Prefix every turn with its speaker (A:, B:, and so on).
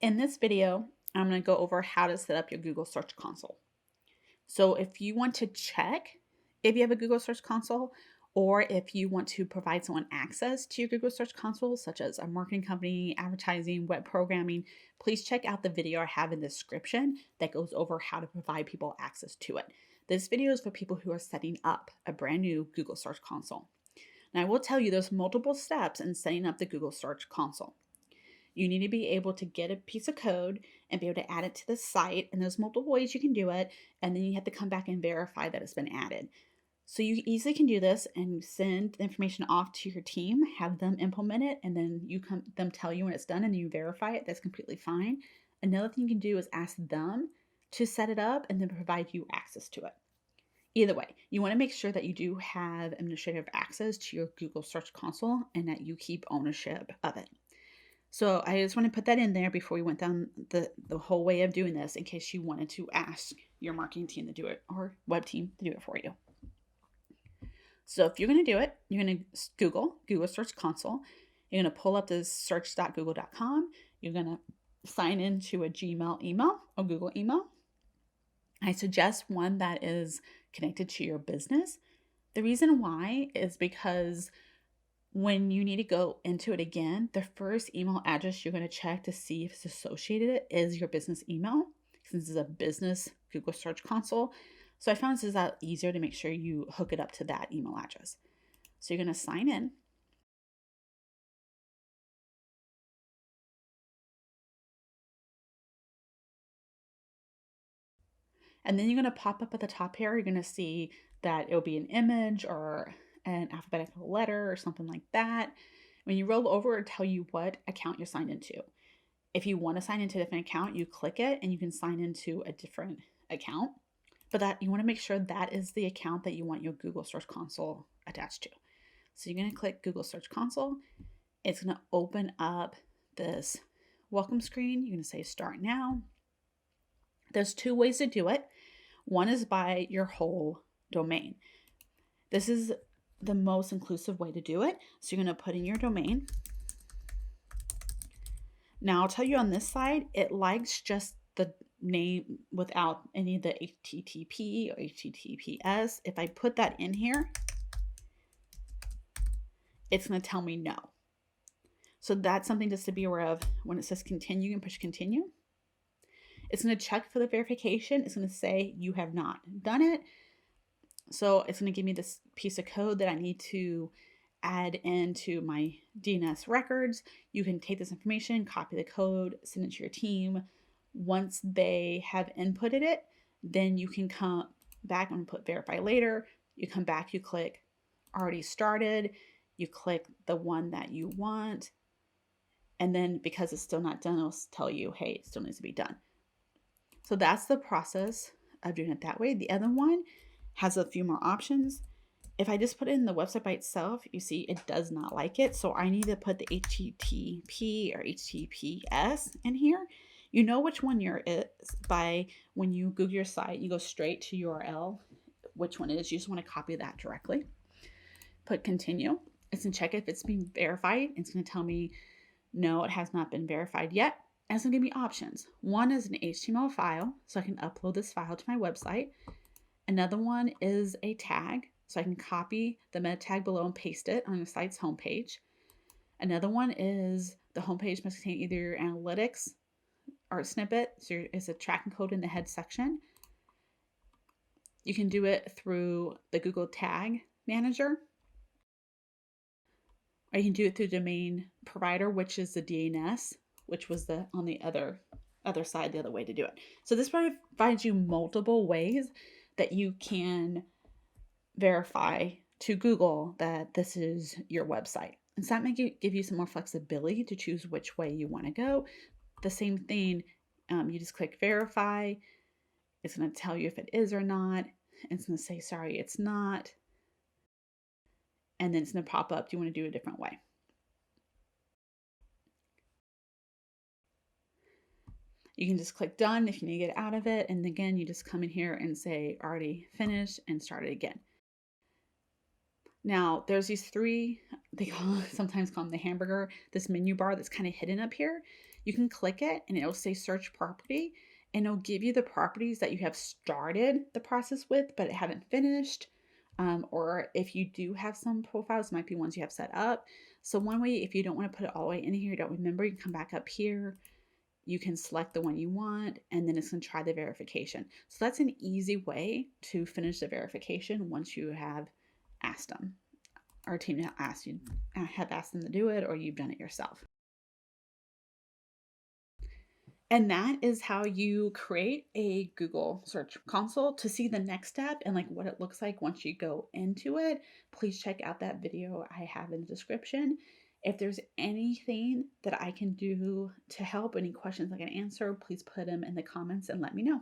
A: In this video, I'm going to go over how to set up your Google Search Console. So if you want to check if you have a Google Search Console, or if you want to provide someone access to your Google Search Console, such as a marketing company, advertising, web programming, please check out the video I have in the description that goes over how to provide people access to it. This video is for people who are setting up a brand new Google Search Console. Now, I will tell you there's multiple steps in setting up the Google Search Console. You need to be able to get a piece of code and be able to add it to the site. And there's multiple ways you can do it. And then you have to come back and verify that it's been added. So you easily can do this and send the information off to your team, have them implement it, and then them tell you when it's done and you verify it. That's completely fine. Another thing you can do is ask them to set it up and then provide you access to it. Either way, you want to make sure that you do have administrative access to your Google Search Console and that you keep ownership of it. So I just want to put that in there before we went down the whole way of doing this in case you wanted to ask your marketing team to do it or web team to do it for you. So if you're going to do it, you're going to Google Search Console. You're going to pull up this search.google.com. You're going to sign into a Gmail email or Google email. I suggest one that is connected to your business. The reason why is because when you need to go into it again, the first email address you're going to check to see if it's associated is your business email, since this is a business Google Search Console. So I found this is out easier to make sure you hook it up to that email address. So you're going to sign in. And then you're going to pop up at the top here. You're going to see that it'll be an image or an alphabetical letter or something like that. When you roll over, it'll tell you what account you're signed into. If you want to sign into a different account, you click it and you can sign into a different account. But that you want to make sure that is the account that you want your Google Search Console attached to. So you're going to click Google Search Console. It's going to open up this welcome screen. You're going to say Start Now. There's two ways to do it. One is by your whole domain. This is the most inclusive way to do it. So you're going to put in your domain. Now I'll tell you on this side, it likes just the name without any of the HTTP or HTTPS. If I put that in here, it's going to tell me no. So that's something just to be aware of. When it says continue, and push continue. It's going to check for the verification. It's going to say you have not done it. So it's going to give me this piece of code that I need to add into my DNS records. You can take this information, copy the code, send it to your team. Once they have inputted it, then you can come back and put verify later. You come back, you click already started. You click the one that you want. And then because it's still not done, it'll tell you, hey, it still needs to be done. So that's the process of doing it that way. The other one has a few more options. If I just put it in the website by itself, you see it does not like it. So I need to put the HTTP or HTTPS in here. You know which one yours is by when you Google your site, you go straight to URL, which one it is. You just want to copy that directly. Put continue. It's going to check if it's been verified. It's going to tell me, no, it has not been verified yet. And it's going to give me options. One is an HTML file, so I can upload this file to my website. Another one is a tag, so I can copy the meta tag below and paste it on the site's homepage. Another one is the homepage must contain either your analytics or a snippet, so it's a tracking code in the head section. You can do it through the Google Tag Manager, or you can do it through domain provider, which is the DNS, which was on the other side, the other way to do it. So this provides you multiple ways that you can verify to Google that this is your website. And so that may give you some more flexibility to choose which way you want to go. The same thing, you just click verify. It's going to tell you if it is or not. It's going to say, sorry, it's not. And then it's going to pop up, do you want to do it a different way? You can just click done if you need to get out of it. And again, you just come in here and say already finished and start it again. Now there's these three, sometimes call them the hamburger, this menu bar that's kind of hidden up here. You can click it and it'll say search property, and it'll give you the properties that you have started the process with but haven't finished. Or if you do have some profiles, might be ones you have set up. So one way, if you don't want to put it all the way in here, you don't remember, you can come back up here. You can select the one you want, and then it's going to try the verification. So that's an easy way to finish the verification once you have asked them. Our team have asked them to do it, or you've done it yourself. And that is how you create a Google Search Console. To see the next step and like what it looks like once you go into it, please check out that video I have in the description. If there's anything that I can do to help, any questions I can answer, please put them in the comments and let me know.